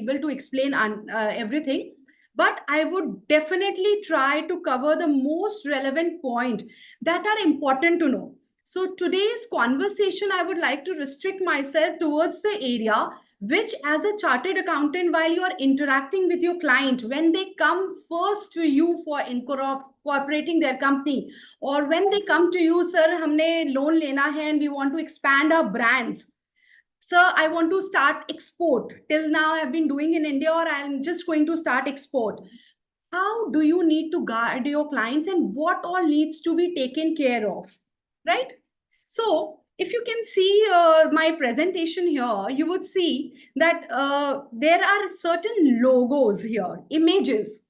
able to explain everything, but I would definitely try to cover the most relevant point that are important to know. So today's conversation, I would like to restrict myself towards the area which, as a chartered accountant, while you are interacting with your client, when they come first to you for incorporating their company, or when they come to you, sir, humne loan lena hai and we want to expand our brands. Sir, I want to start export. Till now, I've been doing in India, or I'm just going to start export. How do you need to guard your clients, and what all needs to be taken care of, right? So if you can see my presentation here, you would see that there are certain logos here, images.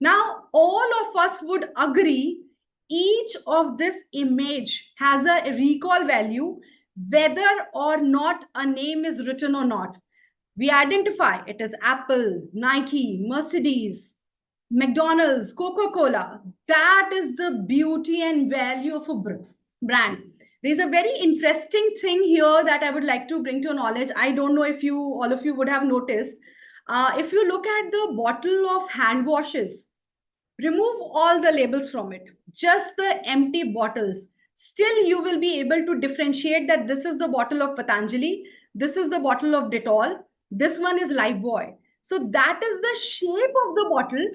Now, all of us would agree each of this image has a recall value, whether or not a name is written or not. We identify it as Apple, Nike, Mercedes, McDonald's, Coca-Cola. That is the beauty and value of a brand. There's a very interesting thing here that I would like to bring to your knowledge. I don't know if all of you would have noticed. If you look at the bottle of hand washes, remove all the labels from it, just the empty bottles. Still, you will be able to differentiate that this is the bottle of Patanjali, this is the bottle of Dettol, this one is Lifebuoy. So that is the shape of the bottle,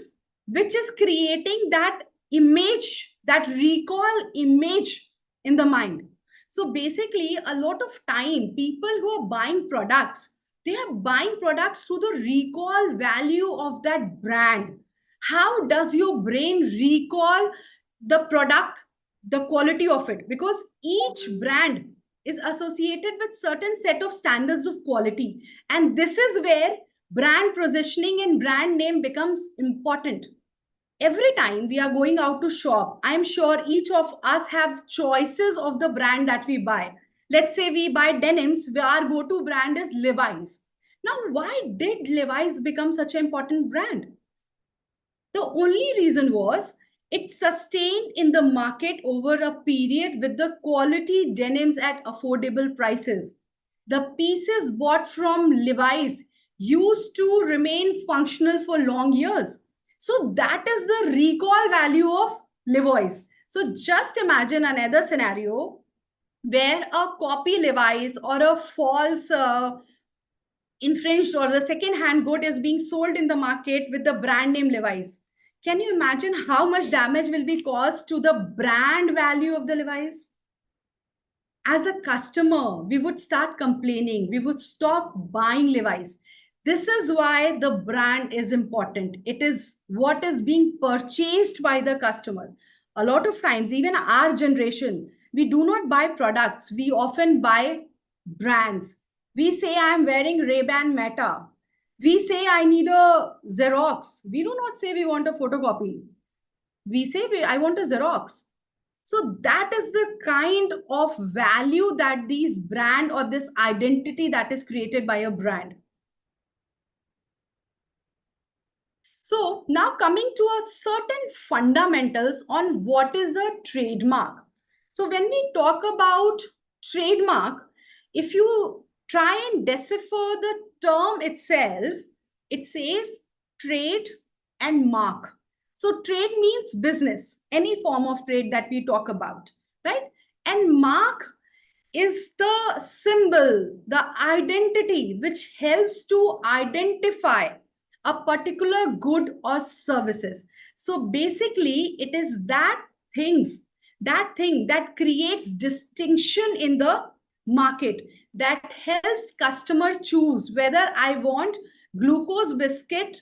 which is creating that image, that recall image in the mind. So basically, a lot of time, people who are buying products, they are buying products through the recall value of that brand. How does your brain recall the product, the quality of it? Because each brand is associated with certain set of standards of quality. And this is where brand positioning and brand name becomes important. Every time we are going out to shop, I'm sure each of us have choices of the brand that we buy. Let's say we buy denims, where our go-to brand is Levi's. Now, why did Levi's become such an important brand? The only reason was it sustained in the market over a period with the quality denims at affordable prices. The pieces bought from Levi's used to remain functional for long years. So that is the recall value of Levi's. So just imagine another scenario where a copy Levi's or a false infringed or the second hand good is being sold in the market with the brand name Levi's. Can you imagine how much damage will be caused to the brand value of the Levi's? As a customer, we would start complaining. We would stop buying Levi's. This is why the brand is important. It is what is being purchased by the customer. A lot of times, even our generation, we do not buy products. We often buy brands. We say, I'm wearing Ray-Ban Meta. We say, I need a Xerox. We do not say we want a photocopy. We say, I want a Xerox. So that is the kind of value that these brand or this identity that is created by a brand. So now coming to a certain fundamentals on what is a trademark. So when we talk about trademark, if you try and decipher the term itself, it says trade and mark. So trade means business, any form of trade that we talk about, right? And mark is the symbol, the identity which helps to identify a particular good or services. So basically, it is that thing that creates distinction in the market, that helps customer choose whether I want glucose biscuit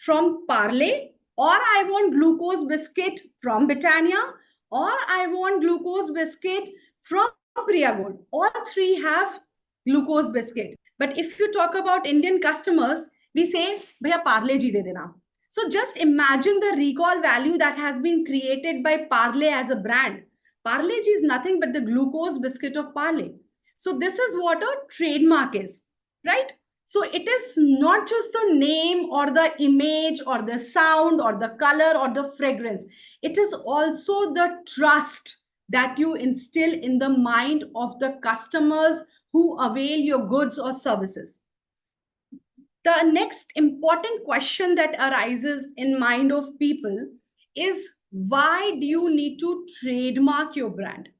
from Parle, or I want glucose biscuit from Britannia, or I want glucose biscuit from Priya Gold. All three have glucose biscuit. But if you talk about Indian customers, we say, Bhaiya Parle ji de dena. So just imagine the recall value that has been created by Parle as a brand. Parle ji is nothing but the glucose biscuit of Parle. So this is what a trademark is, right? So it is not just the name or the image or the sound or the color or the fragrance. It is also the trust that you instill in the mind of the customers who avail your goods or services. The next important question that arises in mind of people is, why do you need to trademark your brand?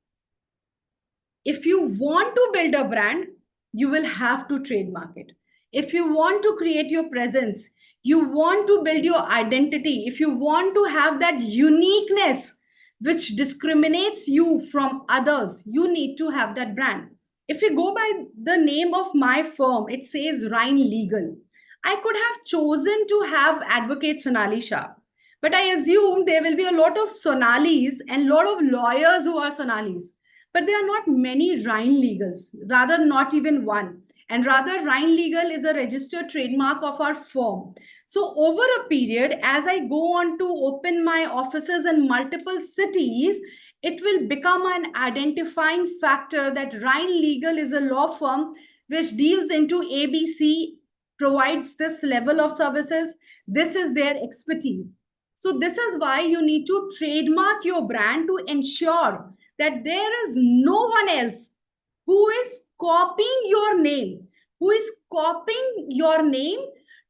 If you want to build a brand, you will have to trademark it. If you want to create your presence, you want to build your identity, if you want to have that uniqueness which discriminates you from others, you need to have that brand. If you go by the name of my firm, it says Rhine Legal. I could have chosen to have Advocate Sonali Shah, but I assume there will be a lot of Sonalis and a lot of lawyers who are Sonalis, but there are not many Rhine Legals, rather not even one. And rather, Rhine Legal is a registered trademark of our firm. So over a period, as I go on to open my offices in multiple cities, it will become an identifying factor that Rhine Legal is a law firm which deals into ABC, provides this level of services. This is their expertise. So this is why you need to trademark your brand to ensure that there is no one else who is copying your name,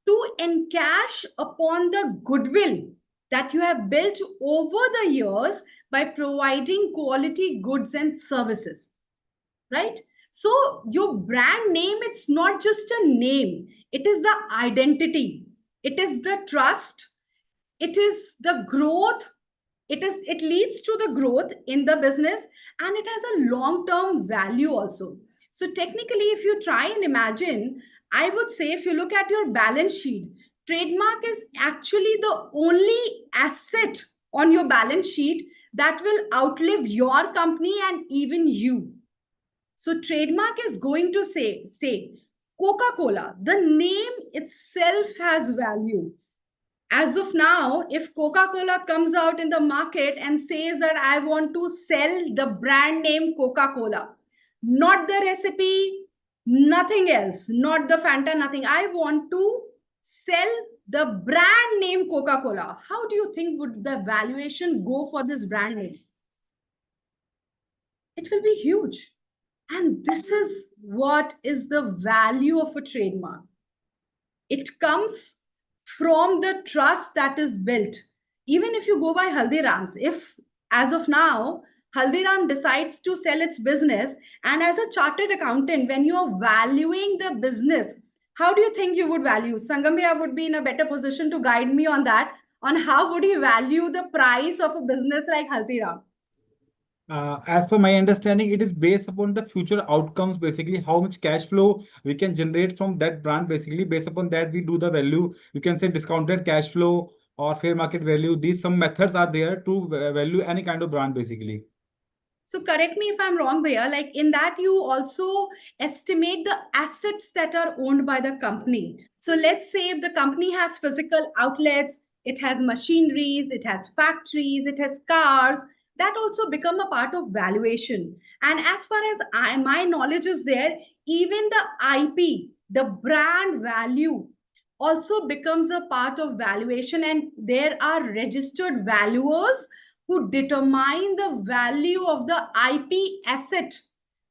to encash upon the goodwill that you have built over the years by providing quality goods and services, right? So your brand name, it's not just a name, it is the identity, it is the trust, it is the growth, it leads to the growth in the business, and it has a long term value also. So technically, if you try and imagine, I would say, if you look at your balance sheet, trademark is actually the only asset on your balance sheet that will outlive your company and even you. So trademark is going to stay. Coca-Cola, the name itself has value. As of now, if Coca-Cola comes out in the market and says that I want to sell the brand name Coca-Cola, not the recipe, nothing else, not the Fanta, nothing. I want to sell the brand name Coca-Cola. How do you think would the valuation go for this brand name? It will be huge. And this is what is the value of a trademark. It comes from the trust that is built. Even if you go by Haldiram's, if as of now, Haldiram decides to sell its business, and as a chartered accountant, when you are valuing the business, how do you think you would value? Sangamya would be in a better position to guide me on that, on how would you value the price of a business like Haldiram? As per my understanding, it is based upon the future outcomes, basically how much cash flow we can generate from that brand. Basically, based upon that, we do the value. You can say discounted cash flow or fair market value. These some methods are there to value any kind of brand, basically. So correct me if I'm wrong, Bhaiya. Like in that, you also estimate the assets that are owned by the company. So let's say if the company has physical outlets, it has machineries, it has factories, it has cars, that also become a part of valuation. And as far as my knowledge is there, even the IP, the brand value, also becomes a part of valuation. And there are registered valuers who determine the value of the IP asset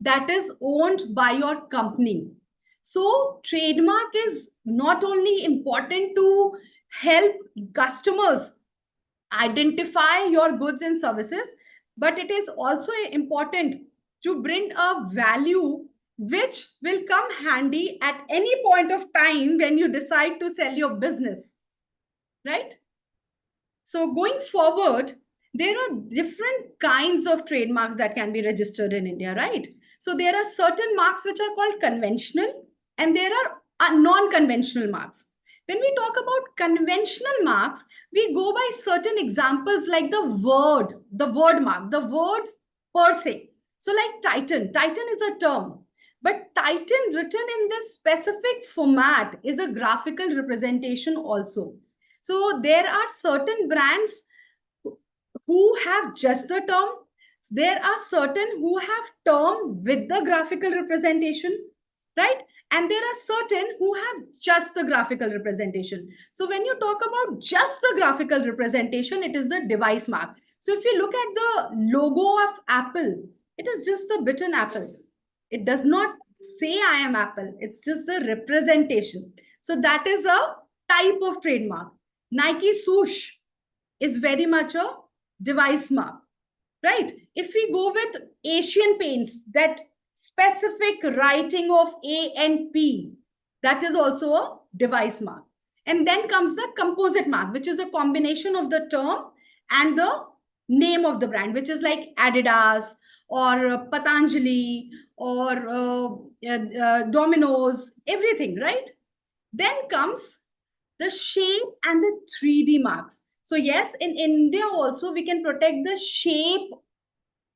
that is owned by your company. So, trademark is not only important to help customers identify your goods and services, but it is also important to bring a value which will come handy at any point of time when you decide to sell your business, right? So, going forward, there are different kinds of trademarks that can be registered in India, right? So, there are certain marks which are called conventional, and there are non-conventional marks. When we talk about conventional marks, we go by certain examples like the word mark, the word per se. So, like Titan is a term, but Titan written in this specific format is a graphical representation also. So there are certain brands who have just the term. There are certain who have term with the graphical representation, right? And there are certain who have just the graphical representation. So when you talk about just the graphical representation, it is the device mark. So if you look at the logo of Apple, it is just the bitten apple. It does not say I am Apple. It's just the representation. So that is a type of trademark. Nike swoosh is very much a device mark, right? If we go with Asian paints, that specific writing of A and P, that is also a device mark. And then comes the composite mark, which is a combination of the term and the name of the brand, which is like Adidas or Patanjali or Domino's, everything, right? Then comes the shape and the 3D marks. So yes, in India also we can protect the shape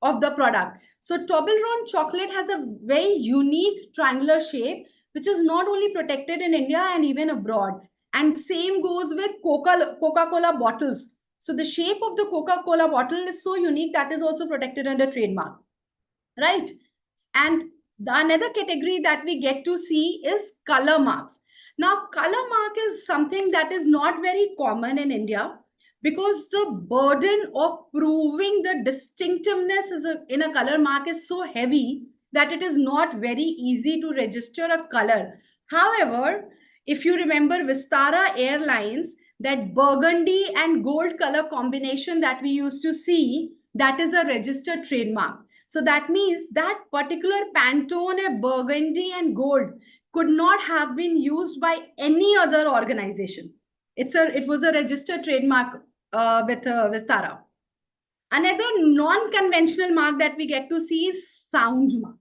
of the product. So Toblerone chocolate has a very unique triangular shape, which is not only protected in India and even abroad. And same goes with Coca-Cola bottles. So the shape of the Coca-Cola bottle is so unique that is also protected under trademark, right? And the another category that we get to see is color marks. Now, color mark is something that is not very common in India because the burden of proving the distinctiveness in a color mark is so heavy that it is not very easy to register a color. However, if you remember Vistara Airlines, that burgundy and gold color combination that we used to see, that is a registered trademark. So that means that particular Pantone, burgundy, and gold could not have been used by any other organization. It was a registered trademark with Tara. Another non-conventional mark that we get to see is sound mark.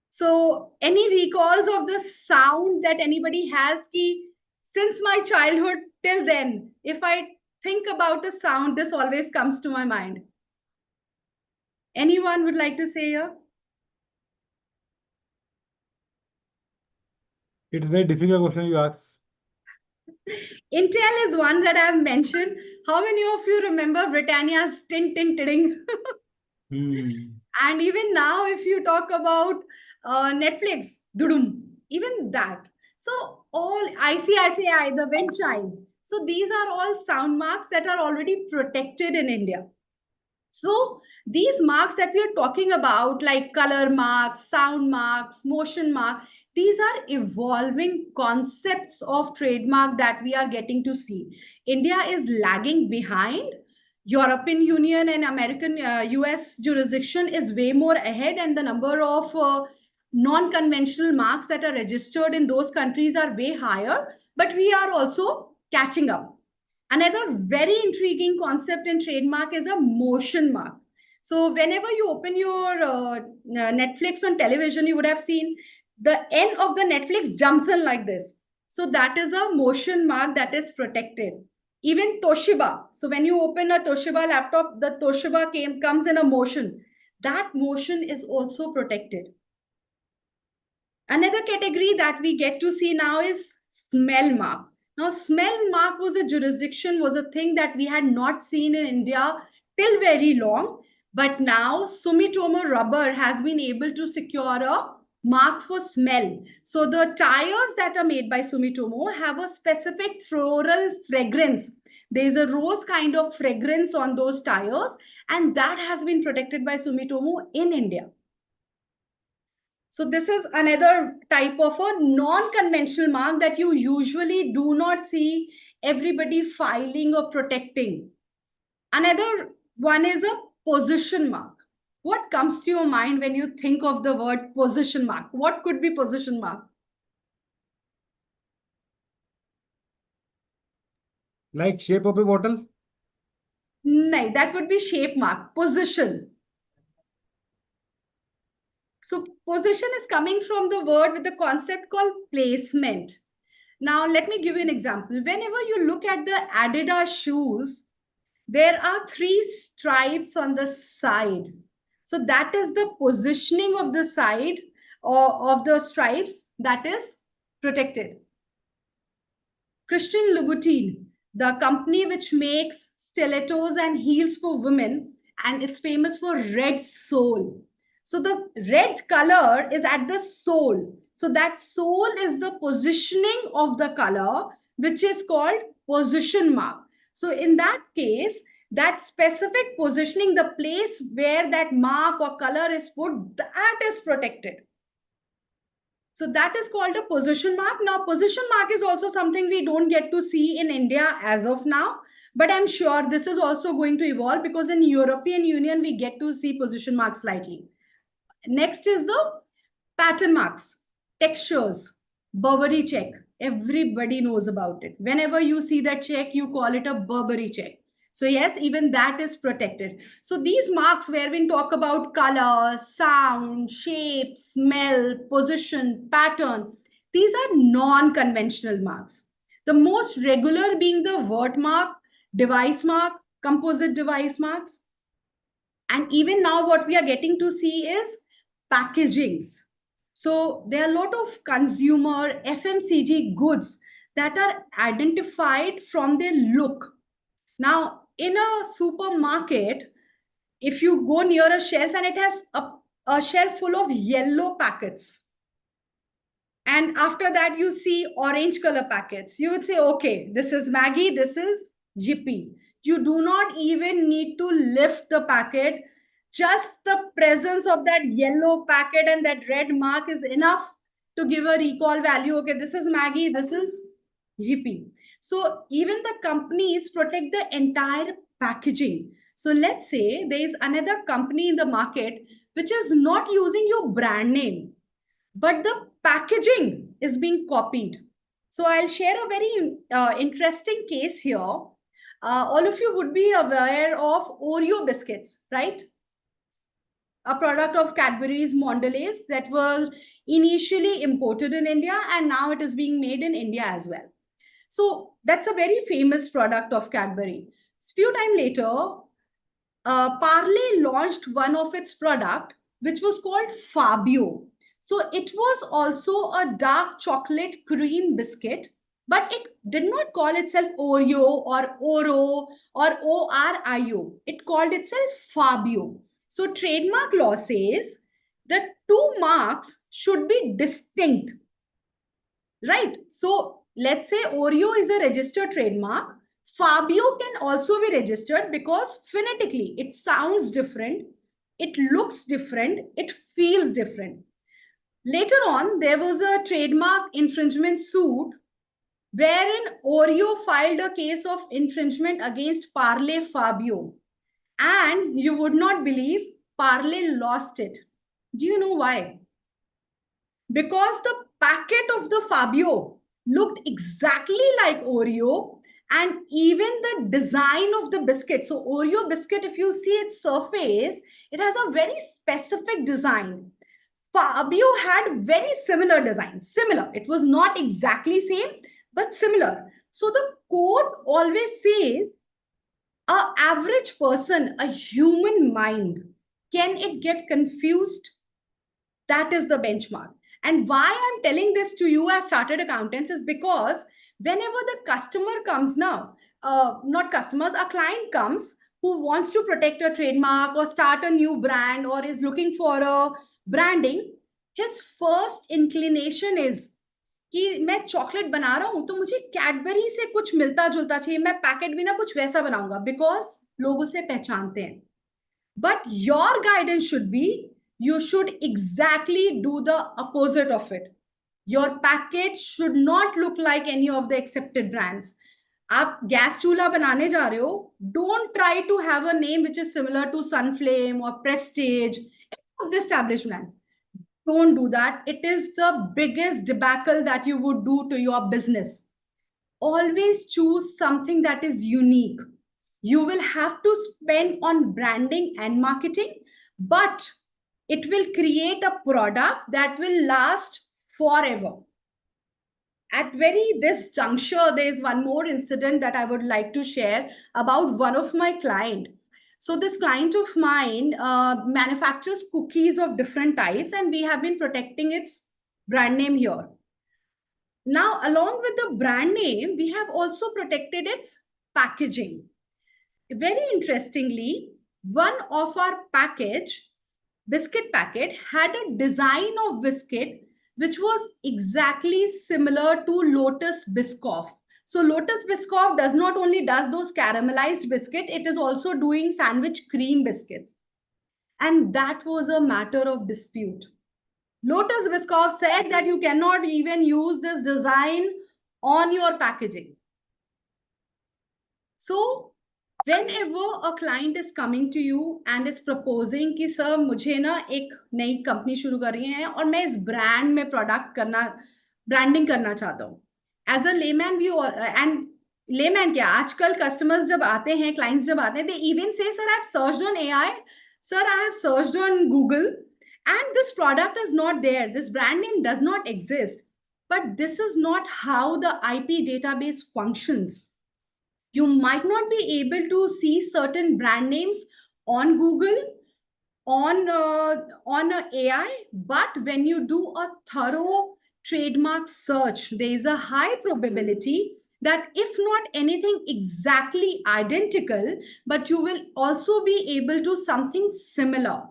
So, any recalls of the sound that anybody has? Ki, since my childhood till then, if I think about the sound, this always comes to my mind. Anyone would like to say here? It's a very difficult question you ask. Intel is one that I've mentioned. How many of you remember Britannia's ting ting ting? And even now, if you talk about Netflix, dudum, even that. So all ICICI, the wind chime. So these are all sound marks that are already protected in India. So these marks that we are talking about, like color marks, sound marks, motion mark, these are evolving concepts of trademark that we are getting to see. India is lagging behind. European Union and American US jurisdiction is way more ahead, and the number of non-conventional marks that are registered in those countries are way higher. But we are also catching up. Another very intriguing concept in trademark is a motion mark. So, whenever you open your Netflix on television, you would have seen the end of the Netflix jumps in like this. So, that is a motion mark that is protected. Even Toshiba. So, when you open a Toshiba laptop, the Toshiba comes in a motion. That motion is also protected. Another category that we get to see now is smell mark. Now, smell mark was a jurisdiction, was a thing that we had not seen in India till very long. But now Sumitomo Rubber has been able to secure a mark for smell. So the tires that are made by Sumitomo have a specific floral fragrance. There's a rose kind of fragrance on those tires, and that has been protected by Sumitomo in India. So this is another type of a non-conventional mark that you usually do not see everybody filing or protecting. Another one is a position mark. What comes to your mind when you think of the word position mark? What could be position mark? Like shape of a bottle? No, that would be shape mark. Position. So position is coming from the word with the concept called placement. Now, let me give you an example. Whenever you look at the Adidas shoes, there are three stripes on the side. So that is the positioning of the side or of the stripes that is protected. Christian Louboutin, the company which makes stilettos and heels for women, and it's famous for red sole. So the red color is at the sole. So that sole is the positioning of the color, which is called position mark. So in that case, that specific positioning, the place where that mark or color is put, that is protected. So that is called a position mark. Now, position mark is also something we don't get to see in India as of now, but I'm sure this is also going to evolve because in European Union, we get to see position marks slightly. Next is the pattern marks, textures, Burberry check. Everybody knows about it. Whenever you see that check, you call it a Burberry check. So yes, even that is protected. So these marks where we talk about color, sound, shape, smell, position, pattern, these are non-conventional marks. The most regular being the word mark, device mark, composite device marks. And even now, what we are getting to see is packagings. So there are a lot of consumer FMCG goods that are identified from their look. Now, in a supermarket, if you go near a shelf and it has a shelf full of yellow packets, and after that you see orange color packets, you would say, okay, this is Maggie, this is Jippy. You do not even need to lift the packet. Just the presence of that yellow packet and that red mark is enough to give a recall value. Okay, this is Maggie, this is Jippy. So even the companies protect the entire packaging. So let's say there is another company in the market which is not using your brand name, but the packaging is being copied. So I'll share a very interesting case here. All of you would be aware of Oreo biscuits, right? A product of Cadbury's Mondelez that was initially imported in India and now it is being made in India as well. So that's a very famous product of Cadbury. A few time later, Parley launched one of its product, which was called Fabio. So it was also a dark chocolate cream biscuit, but it did not call itself Oreo or Oro or Orio. It called itself Fabio. So trademark law says the two marks should be distinct, right? So let's say Oreo is a registered trademark. Fabio can also be registered because phonetically it sounds different, it looks different, it feels different. Later on, there was a trademark infringement suit wherein Oreo filed a case of infringement against Parle Fabio. And you would not believe Parle lost it. Do you know why? Because the packet of the Fabio looked exactly like Oreo and even the design of the biscuit. So Oreo biscuit, if you see its surface, it has a very specific design. Fabio had very similar design, similar. It was not exactly same, but similar. So the code always says a average person, a human mind, can it get confused? That is the benchmark. And why I'm telling this to you as chartered accountants is because whenever the customer comes now, not customers, a client comes who wants to protect a trademark or start a new brand or is looking for a branding, his first inclination is कि मैं chocolate बना रहा हूं तो मुझे Cadbury से कुछ मिलता जुलता चाहिए, मैं पैकेट भी ना कुछ वैसा बनाऊंगा बिकॉज लोग उसे पहचानते हैं. But your guidance should be you should exactly do the opposite of it. Your package should not look like any of the accepted brands. आप गैस चूल्हा बनाने जा रहे हो, don't try to have a name which is similar to Sunflame or Prestige of the established brands. Don't do that. It is the biggest debacle that you would do to your business. Always choose something that is unique. You will have to spend on branding and marketing, but it will create a product that will last forever. At very this juncture, there is one more incident that I would like to share about one of my client. So this client of mine manufactures cookies of different types, and we have been protecting its brand name here. Now, along with the brand name, we have also protected its packaging. Very interestingly, one of our package, biscuit packet, had a design of biscuit which was exactly similar to Lotus Biscoff. So Lotus Biscoff does not only does those caramelized biscuit, it is also doing sandwich cream biscuits. And that was a matter of dispute. Lotus Biscoff said that you cannot even use this design on your packaging. So whenever a client is coming to you and is proposing कि sir मुझे ना एक नई company शुरू कर रही है और मैं इस ब्रांड में प्रोडक्ट करना ब्रांडिंग करना चाहता हूँ as a layman we and layman क्या आजकल कस्टमर्स जब आते हैं क्लाइंट्स जब आते हैं दे इवन से sir I have searched on AI sir I have searched on Google and this product is not there, this brand name does not exist, but this is not how the ip database functions. You might not be able to see certain brand names on google on a ai, but when you do a thorough trademark search there is a high probability that if not anything exactly identical, but you will also be able to something similar.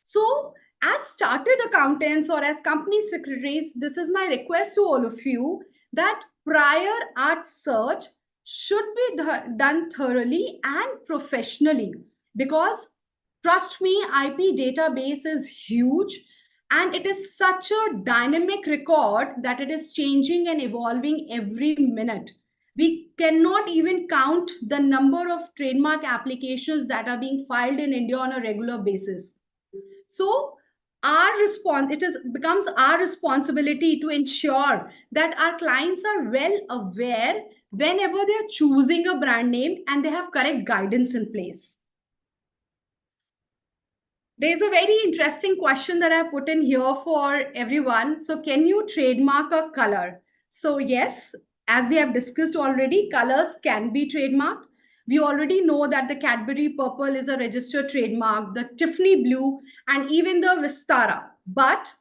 So, as chartered accountants or as company secretaries, this is my request to all of you that prior art search should be done thoroughly and professionally, because trust me, IP database is huge and it is such a dynamic record that it is changing and evolving every minute. We cannot even count the number of trademark applications that are being filed in India on a regular basis. So our response, it is becomes our responsibility to ensure that our clients are well aware whenever they're choosing a brand name and they have correct guidance in place. There's a very interesting question that I put in here for everyone. So can you trademark a color? So yes, as we have discussed already, colors can be trademarked. We already know that the Cadbury purple is a registered trademark, the Tiffany blue, and even the Vistara. But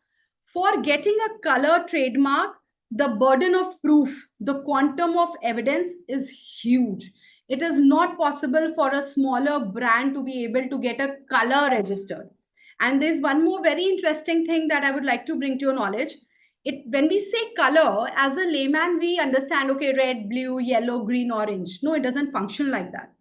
for getting a color trademark, the burden of proof, the quantum of evidence is huge. It is not possible for a smaller brand to be able to get a color registered. And there's one more very interesting thing that I would like to bring to your knowledge. It, when we say color, as a layman, we understand, okay, red, blue, yellow, green, orange. No, it doesn't function like that.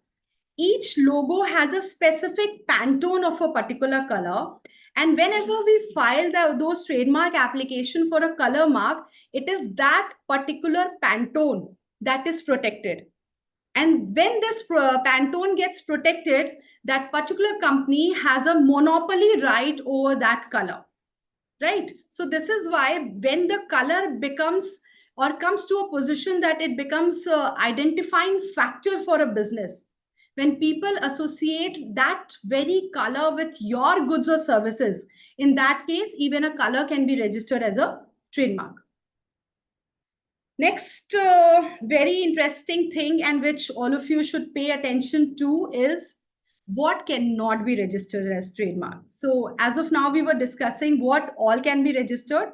Each logo has a specific Pantone of a particular color. And whenever we file those trademark application for a color mark, it is that particular Pantone that is protected. And when this Pantone gets protected, that particular company has a monopoly right over that color, right? So this is why when the color becomes or comes to a position that it becomes a identifying factor for a business, when people associate that very color with your goods or services, in that case, even a color can be registered as a trademark. Next, very interesting thing, and which all of you should pay attention to, is what cannot be registered as trademark. So as of now, we were discussing what all can be registered,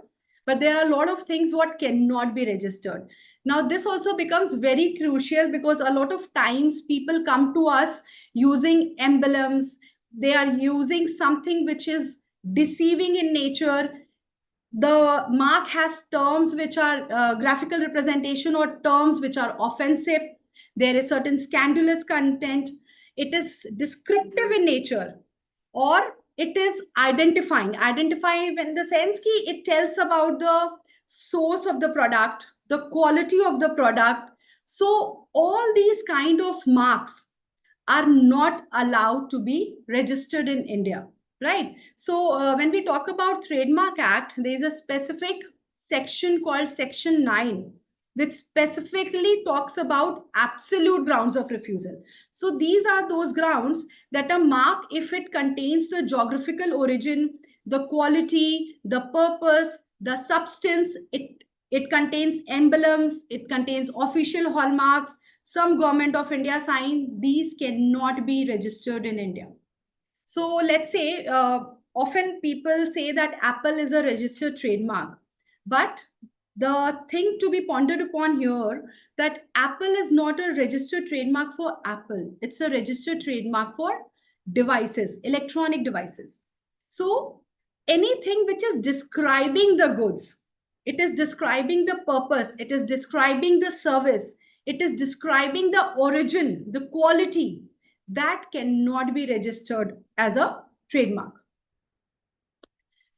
but there are a lot of things what cannot be registered. Now, this also becomes very crucial because a lot of times people come to us using emblems. They are using something which is deceiving in nature. The mark has terms which are graphical representation or terms which are offensive. There is certain scandalous content. It is descriptive in nature, or it is identifying in the sense ki it tells about the source of the product, the quality of the product. So all these kind of marks are not allowed to be registered in India, right? So when we talk about Trademark Act, there is a specific section called Section 9, which specifically talks about absolute grounds of refusal. So these are those grounds that a mark, if it contains the geographical origin, the quality, the purpose, the substance, it contains emblems, it contains official hallmarks, some government of India sign, these cannot be registered in India. So let's say, often people say that Apple is a registered trademark, but the thing to be pondered upon here, that Apple is not a registered trademark for Apple. It's a registered trademark for devices, electronic devices. So anything which is describing the goods, it is describing the purpose, it is describing the service, it is describing the origin, the quality, that cannot be registered as a trademark.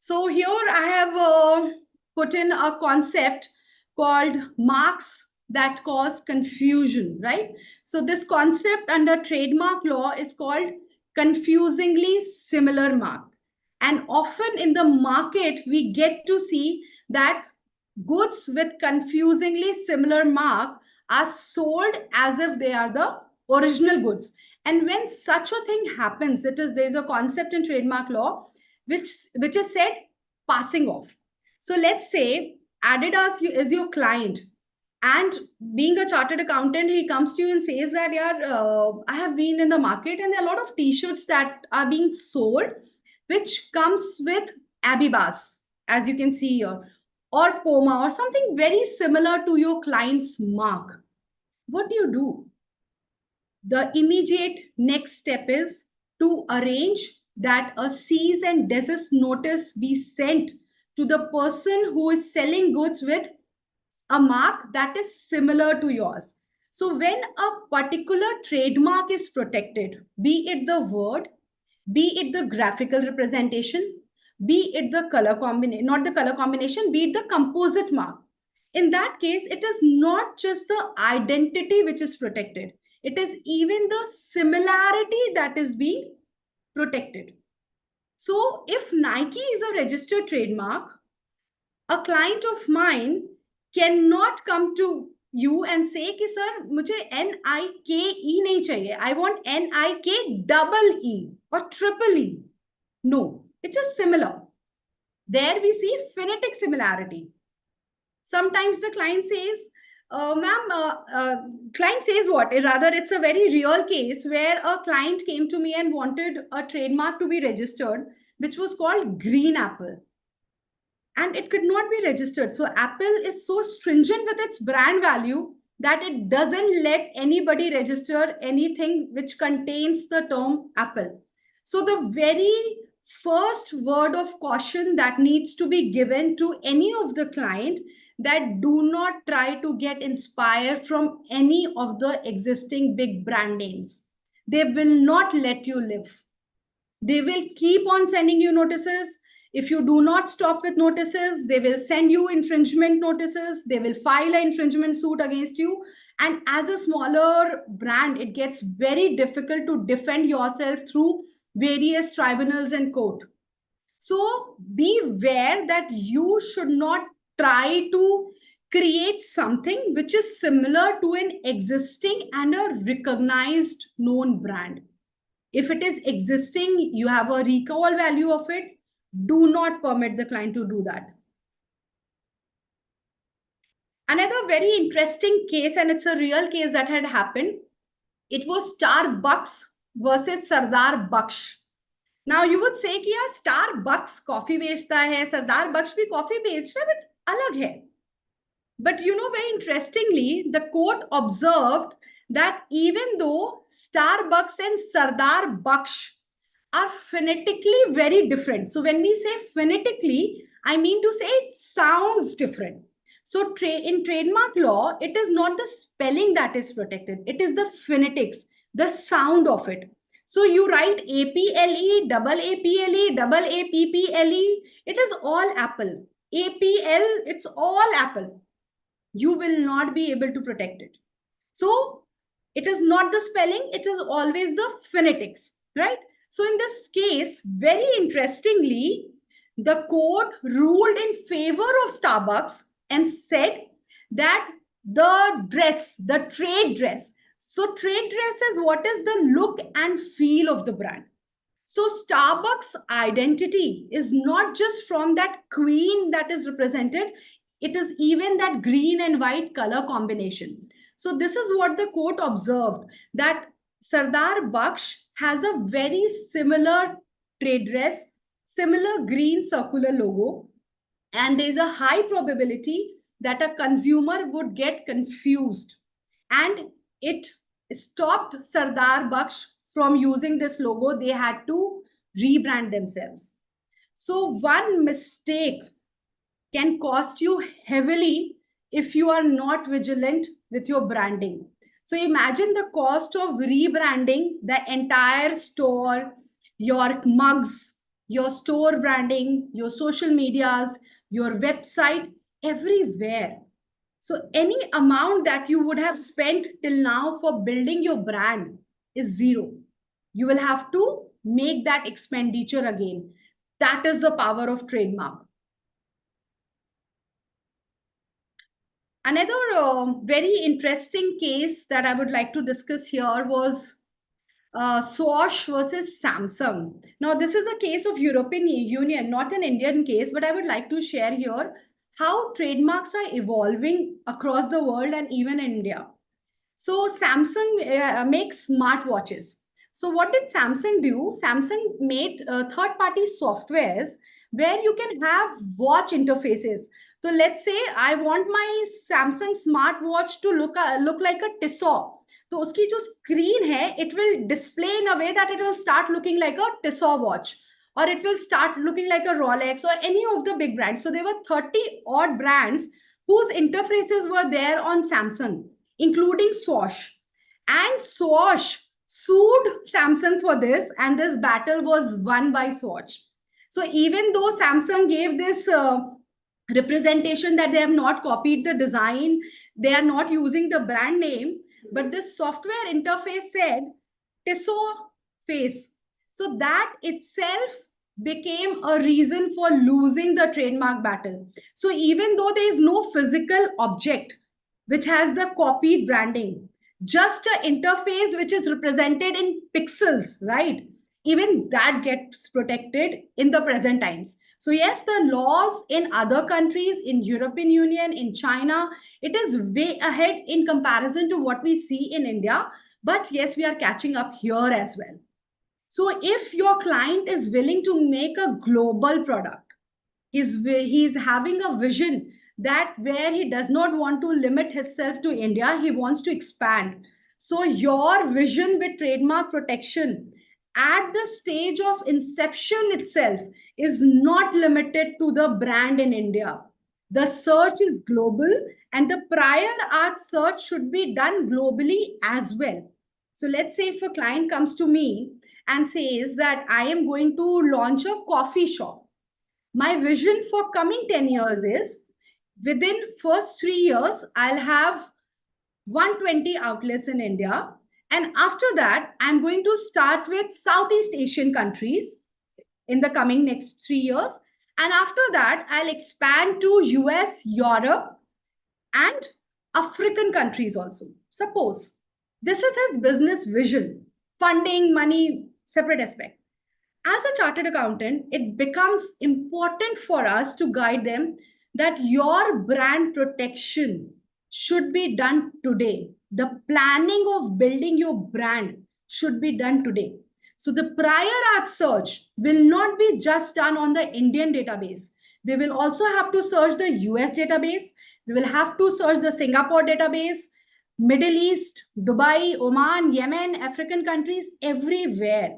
So here I have put in a concept called marks that cause confusion, right? So this concept under trademark law is called confusingly similar mark. And often in the market, we get to see that goods with confusingly similar mark are sold as if they are the original goods. And when such a thing happens, there's a concept in trademark law which is said passing off. So let's say Adidas is your client, and being a chartered accountant, he comes to you and says that, yeah, I have been in the market and there are a lot of t-shirts that are being sold which comes with Abibas, as you can see here, or Poma, or something very similar to your client's mark. What do? The immediate next step is to arrange that a cease and desist notice be sent to the person who is selling goods with a mark that is similar to yours. So when a particular trademark is protected, be it the word, be it the graphical representation, be it the color combination, not the color combination, be it the composite mark. In that case, it is not just the identity which is protected, it is even the similarity that is being protected. So if Nike is a registered trademark, a client of mine cannot come to you and say कि sir मुझे NIKE नहीं चाहिए, I want NIKE or triple E. No, it is similar. There we see phonetic similarity. Sometimes the client says, ma'am, client says what? Rather, it's a very real case where a client came to me and wanted a trademark to be registered, which was called Green Apple. And it could not be registered. So Apple is so stringent with its brand value that it doesn't let anybody register anything which contains the term Apple. So the very first word of caution that needs to be given to any of the client, that do not try to get inspired from any of the existing big brand names. They will not let you live. They will keep on sending you notices. If you do not stop with notices, they will send you infringement notices. They will file an infringement suit against you. And as a smaller brand, it gets very difficult to defend yourself through various tribunals and court. So beware that you should not try to create something which is similar to an existing and a recognized known brand. If it is existing, you have a recall value of it, do not permit the client to do that. Another very interesting case, and it's a real case that had happened, it was Starbucks versus Sardar Baksh. Now you would say कि यार Starbucks coffee बेचता है, सरदार बख्श भी coffee बेच रहा है, but अलग है. But very interestingly, the court observed that even though Starbucks and Sardar Baksh are phonetically very different. So when we say phonetically, I mean to say it sounds different. So in trademark law, it is not the spelling that is protected. It is the phonetics, the sound of it. So you write APLE, double APLE, double APPLE. It is all Apple. APL, it's all Apple. You will not be able to protect it. So it is not the spelling, it is always the phonetics, right? So in this case, very interestingly, the court ruled in favor of Starbucks and said that the dress, the trade dress, so trade dress is what is the look and feel of the brand. So Starbucks identity is not just from that queen that is represented, it is even that green and white color combination. So this is what the court observed, that Sardar Baksh has a very similar trade dress, similar green circular logo, and there is a high probability that a consumer would get confused. And it stopped Sardar Baksh from using this logo. They had to rebrand themselves. So one mistake can cost you heavily if you are not vigilant with your branding. So imagine the cost of rebranding the entire store, your mugs, your store branding, your social medias, your website, everywhere. So any amount that you would have spent till now for building your brand is zero. You will have to make that expenditure again. That is the power of trademark. Another very interesting case that I would like to discuss here was Swatch versus Samsung. Now, this is a case of European Union, not an Indian case, but I would like to share here how trademarks are evolving across the world and even in India. So Samsung makes smartwatches. So what did Samsung do? Samsung made third-party softwares where you can have watch interfaces. So let's say I want my Samsung smartwatch to look like a Tissot. तो उसकी जो screen है, it will display in a way that it will start looking like a Tissot watch, or it will start looking like a Rolex or any of the big brands. So there were 30 odd brands whose interfaces were there on Samsung, including Swatch. And Swatch sued Samsung for this, and this battle was won by Swatch. So even though Samsung gave this representation that they have not copied the design, they are not using the brand name, but this software interface said Tissot face. So that itself became a reason for losing the trademark battle. So even though there is no physical object which has the copied branding, just an interface which is represented in pixels, right? Even that gets protected in the present times. So yes, the laws in other countries, in European Union, in China, it is way ahead in comparison to what we see in India. But yes, we are catching up here as well. So if your client is willing to make a global product, he's having a vision that where he does not want to limit himself to India, he wants to expand. So your vision with trademark protection at the stage of inception itself is not limited to the brand in India. The search is global, and the prior art search should be done globally as well. So let's say if a client comes to me and says that I am going to launch a coffee shop, my vision for coming 10 years is within first 3 years I'll have 120 outlets in India, and after that I'm going to start with Southeast Asian countries in the coming next 3 years, and after that I'll expand to US, Europe, and African countries also. Suppose this is his business vision. Funding, money, separate aspect. As a chartered accountant, it becomes important for us to guide them that your brand protection should be done today. The planning of building your brand should be done today. So the prior art search will not be just done on the Indian database. We will also have to search the US database. We will have to search the Singapore database, Middle East, Dubai, Oman, Yemen, African countries, everywhere.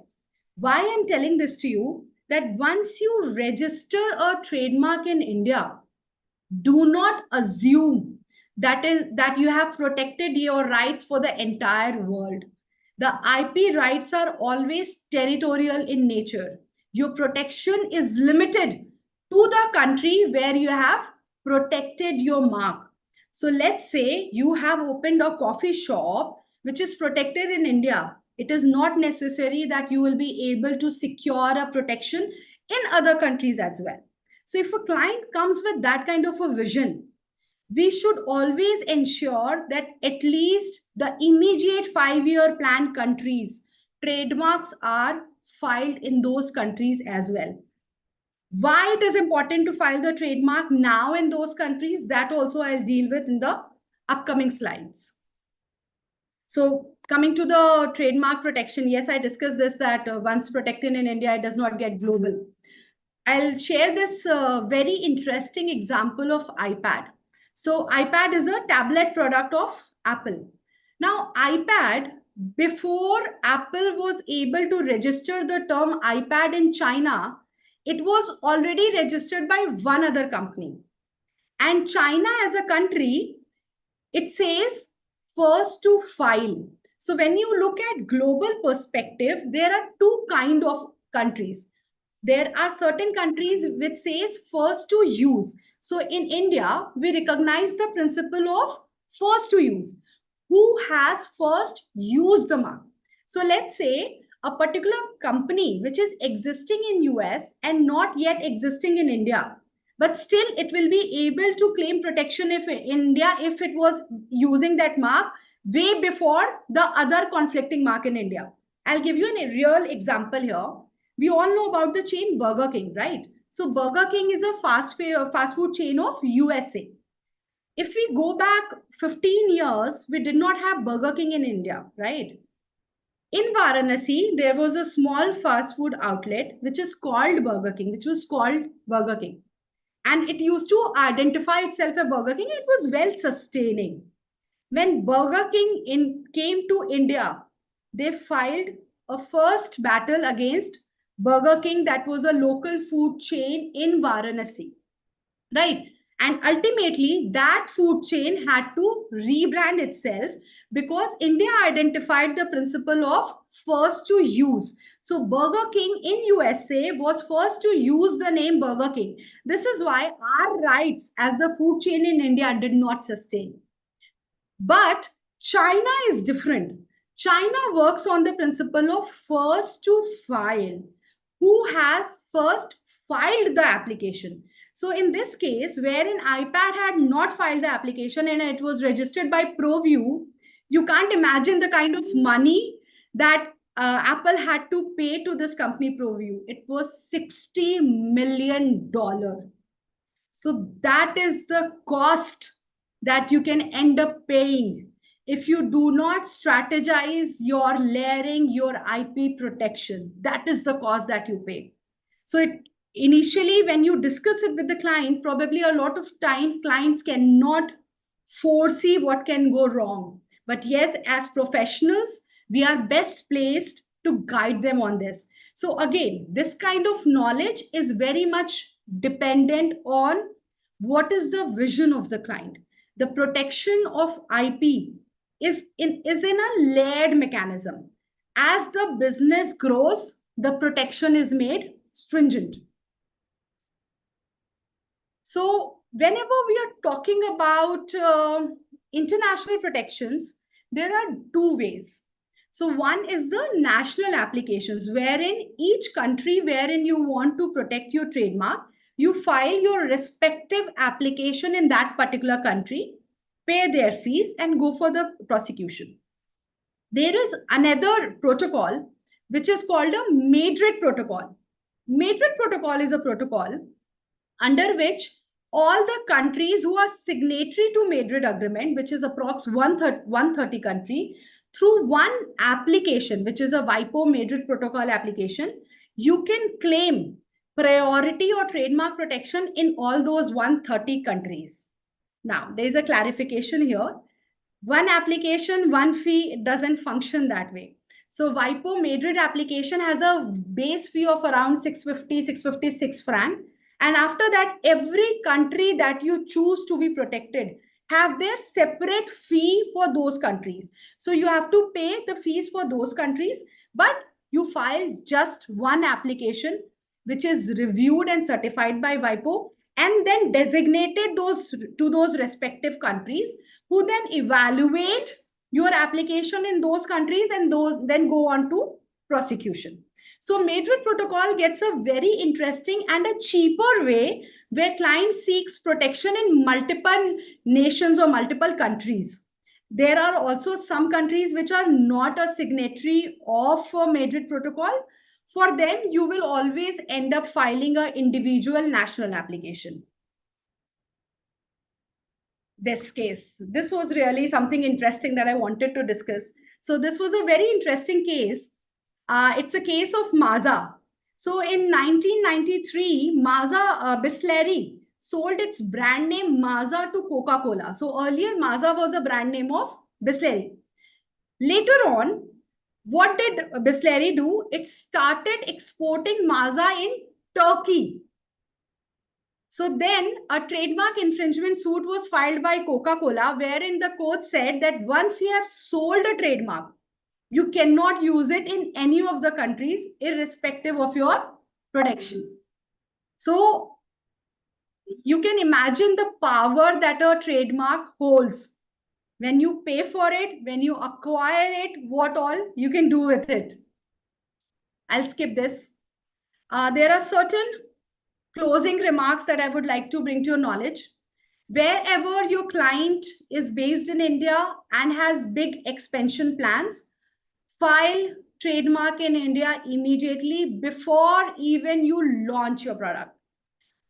Why I'm telling this to you, that once you register a trademark in India, do not assume that you have protected your rights for the entire world. The IP rights are always territorial in nature. Your protection is limited to the country where you have protected your mark. So let's say you have opened a coffee shop which is protected in India. It is not necessary that you will be able to secure a protection in other countries as well. So if a client comes with that kind of a vision, we should always ensure that at least the immediate 5-year plan countries, trademarks are filed in those countries as well. Why it is important to file the trademark now in those countries, that also I'll deal with in the upcoming slides. So coming to the trademark protection, yes, I discussed this, that once protected in India, it does not get global. I'll share this very interesting example of iPad. So iPad is a tablet product of Apple. Now iPad, before Apple was able to register the term iPad in China, it was already registered by one other company. And China as a country, it says first to file. So when you look at global perspective, there are two kind of countries. There are certain countries which says first to use. So in India, we recognize the principle of first to use. Who has first used the mark? So let's say a particular company which is existing in US and not yet existing in India, but still it will be able to claim protection if India, if it was using that mark way before the other conflicting mark in India. I'll give you a real example here. We all know about the chain Burger King, right? So Burger King is a fast food chain of USA. If we go back 15 years, we did not have Burger King in India, right? In Varanasi, there was a small fast food outlet which is called Burger King, which was called Burger King. And it used to identify itself as Burger King. It was well sustaining. When Burger King came to India, they filed a first battle against Burger King, that was a local food chain in Varanasi, right? And ultimately, that food chain had to rebrand itself because India identified the principle of first to use. So Burger King in USA was first to use the name Burger King. This is why our rights as the food chain in India did not sustain. But China is different. China works on the principle of first to file. Who has first filed the application? So in this case, where an iPad had not filed the application and it was registered by ProView, you can't imagine the kind of money that Apple had to pay to this company ProView. It was $60 million. So that is the cost that you can end up paying if you do not strategize your layering, your IP protection. That is the cost that you pay. So initially, when you discuss it with the client, probably a lot of times clients cannot foresee what can go wrong. But yes, as professionals, we are best placed to guide them on this. So again, this kind of knowledge is very much dependent on what is the vision of the client. The protection of IP is in a layered mechanism. As the business grows, the protection is made stringent. So whenever we are talking about international protections, there are two ways. So one is the national applications, wherein each country wherein you want to protect your trademark, you file your respective application in that particular country, pay their fees, and go for the prosecution. There is another protocol which is called a Madrid Protocol. Madrid Protocol is a protocol under which all the countries who are signatory to Madrid Agreement, which is approx 130 country, through one application, which is a WIPO Madrid Protocol application, you can claim priority or trademark protection in all those 130 countries. Now, there is a clarification here. One application, one fee, it doesn't function that way. So WIPO Madrid application has a base fee of around 650, 656 franc. And after that, every country that you choose to be protected have their separate fee for those countries. So you have to pay the fees for those countries, but you file just one application, which is reviewed and certified by WIPO, and then designated those to those respective countries, who then evaluate your application in those countries and those then go on to prosecution. So Madrid Protocol gets a very interesting and a cheaper way where client seeks protection in multiple nations or multiple countries. There are also some countries which are not a signatory of Madrid Protocol. For them, you will always end up filing an individual national application. This case, this was really something interesting that I wanted to discuss. So this was a very interesting case. It's a case of Mazda. So in 1993, Mazda Bisleri sold its brand name Mazda to Coca-Cola. So earlier, Mazda was a brand name of Bisleri. Later on, what did Bisleri do? It started exporting Mazda in Turkey. So then a trademark infringement suit was filed by Coca-Cola, wherein the court said that once you have sold a trademark, you cannot use it in any of the countries, irrespective of your protection. So you can imagine the power that a trademark holds. When you pay for it, when you acquire it, what all you can do with it. I'll skip this. There are certain closing remarks that I would like to bring to your knowledge. Wherever your client is based in India and has big expansion plans, file trademark in India immediately before even you launch your product.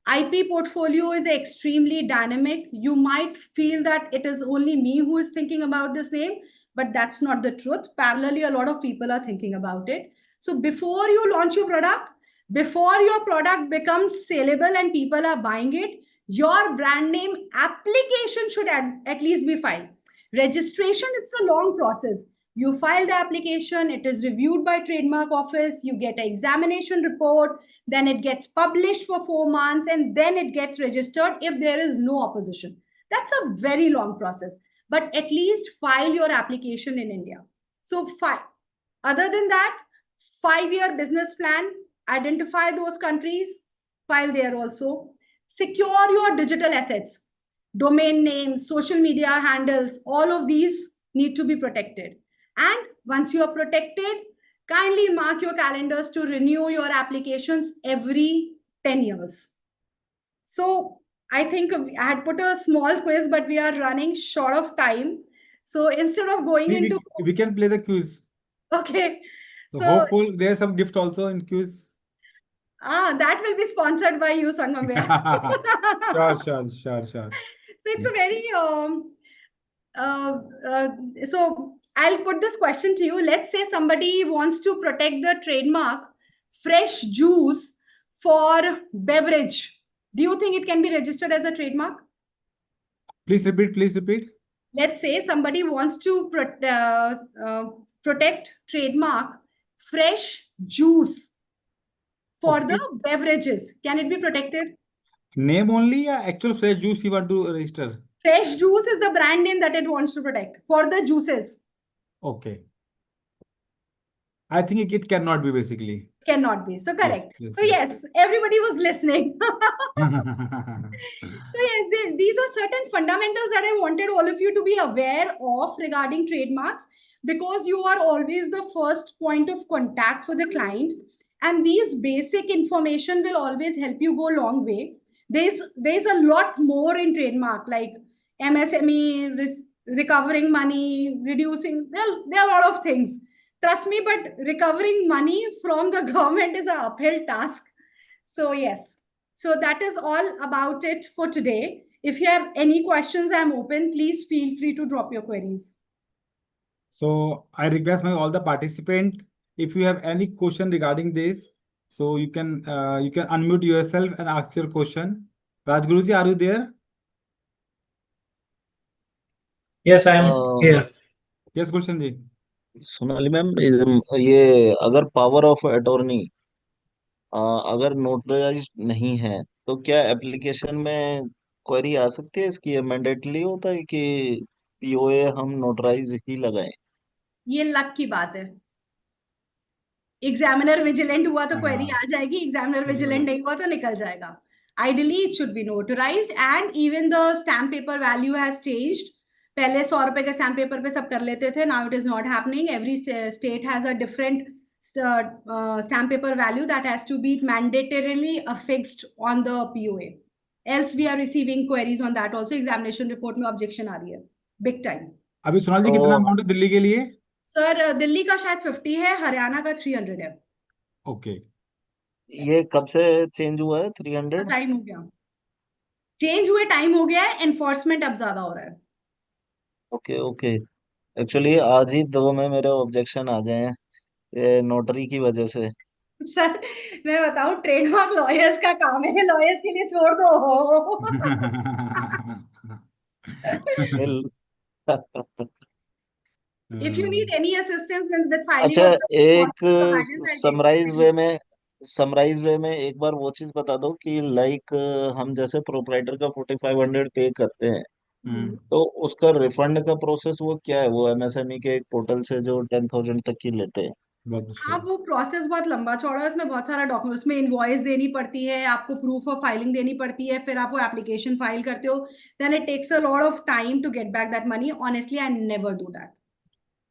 IP portfolio is extremely dynamic. You might feel that it is only me who is thinking about this name, but that's not the truth. Parallelly, a lot of people are thinking about it. So before you launch your product, before your product becomes saleable and people are buying it, your brand name application should at least be filed. Registration, it's a long process. You file the application, it is reviewed by trademark office, you get an examination report, then it gets published for 4 months, and then it gets registered if there is no opposition. That's a very long process, but at least file your application in India. So other than that, 5-year business plan, identify those countries, file there also. Secure your digital assets, domain names, social media handles, all of these need to be protected. And once you are protected, kindly mark your calendars to renew your applications every 10 years. So I think I had put a small quiz, but we are running short of time. So instead of going We, into, we, we can play the quiz. okay, So so hopeful there's some gift also in quiz. that will be sponsored by you, Sangam. Sure. So it's a very uh, uh, so I'll put this question to you. Let's say somebody wants to protect the trademark fresh juice for beverage. Do you think it can be registered as a trademark? Please repeat. Let's say somebody wants to protect trademark fresh juice for the Okay. beverages. Can it be protected? Name only or actual fresh juice you want to register? Fresh juice is the brand name that it wants to protect for the juices. Okay. I think it cannot be basically. Cannot be. So Yes, correct. yes, So yes. yes, everybody was listening. So yes, these are certain fundamentals that I wanted all of you to be aware of regarding trademarks, because you are always the first point of contact for the client, and these basic information will always help you go a long way. There's a lot more in trademark, like MSME, recovering money, reducing. There are a lot of things. Trust me, but recovering money from the government is an uphill task. So yes, so that is all about it for today. If you have any questions, I'm open. Please feel free to drop your queries. So I request my all the participant, if you have any question regarding this, so you can unmute yourself and ask your question. Rajguruji, are you there? Yes, I am here. Yes, Gulshan ji. Sonali ma'am, ये अगर power of attorney अगर notarise नहीं है तो क्या application में query आ सकती है इसकी? ये मैंडेटली होता है कि पीओए हम नोटराइज ही लगाएं? ये लक की बात है। एग्जामिनर विजिलेंट हुआ तो क्वेरी हाँ, आ जाएगी, एग्जामिनर ये विजिलेंट नहीं हुआ तो निकल जाएगा। Ideally, it should be notarized, and even the stamp paper value has changed. पहले 100 रुपए के स्टैम्प पेपर पे सब कर लेते थे. Now it is not happening. Every state has a different stamp paper value that has to be mandatorily affixed on the POA. Else we are receiving queries on that also. Examination report में objection आ रही है big time. अभी सोनाल जी कितना amount है दिल्ली के लिए? Sir Delhi का शायद 50 है, हरियाणा का 300 है। ओके, ये कब से चेंज हुआ है 300? टाइम हो गया, चेंज हुए टाइम हो गया है, एनफोर्समेंट अब ज्यादा हो रहा है। Okay okay. एक्चुअली आज ही दो में मेरे ऑब्जेक्शन आ गए हैं ये नोटरी की वजह से। सर मैं बताऊं, ट्रेडमार्क लॉयर्स का काम है, लॉयर्स के लिए छोड़ दो। Bill- if you need any assistance with filing अच्छा, ऑफ एक द समराइज वे में एक बार वो चीज बता दो कि लाइक हम जैसे प्रोपराइटर का 4500 पे करते हैं तो उसका रिफंड का प्रोसेस वो क्या है? वो एमएसएमई के एक पोर्टल से जो 10,000 तक की लेते हैं। बहुत कुछ हाँ, है। वो प्रोसेस बहुत लंबा चौड़ा है, उसमें बहुत सारा डॉक्यूमेंट, उसमें इनवॉइस देनी पड़ती है, आपको प्रूफ ऑफ फाइलिंग देनी पड़ती है, फिर आप वो एप्लीकेशन फाइल करते हो, then it takes a lot of time to get back that money. Honestly I never do that.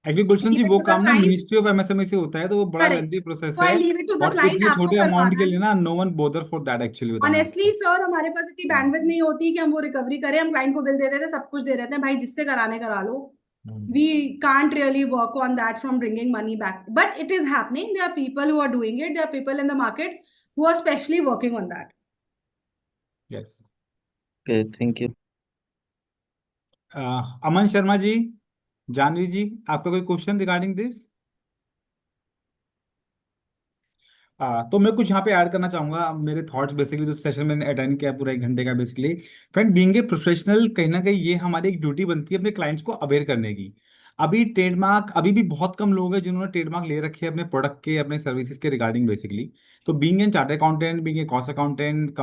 Actually Gulshan ji, leave it वो टू द काम ना क्लाइंट। मिनिस्ट्री ऑफ एमएसएमई से होता है, तो वो बड़ा करेक्ट। लेंथी प्रोसेस तो है। I leave it to the और क्लाइंट, इतने आपको छोटे अमाउंट करवाना के है। लिए ना no one bother for that, actually बताऊं ऑनेस्टली आपको। सर, हमारे पास इतनी बैंडविड्थ नहीं होती कि हम वो रिकवरी करें। हम क्लाइंट को बिल दे देते हैं, सब कुछ दे देते हैं, भाई जिससे कराने करा लो। हम्म। We can't really work on that from bringing money back, but it is happening. There are people who are doing it. There are people in the market who are specially working on that. Yes. Okay, thank you. Aman Sharma ji, Janvi ji, आपका कोई question regarding this? तो मैं कुछ यहाँ पे add करना चाहूंगा मेरे थॉट्स, बेसिकली जो सेशन मैंने अटेंड किया पूरा 1 घंटे का। Basically friend, being a professional, कहीं ना कहीं ये हमारी एक ड्यूटी बनती है अपने क्लाइंट्स को अवेयर करने की। अभी ट्रेडमार्क, अभी भी बहुत कम लोग हैं जिन्होंने ट्रेडमार्क ले रखे हैं अपने प्रोडक्ट के, अपने सर्विसेज के रिगार्डिंग बेसिकली। तो being an chartered accountant, being a cost accountant,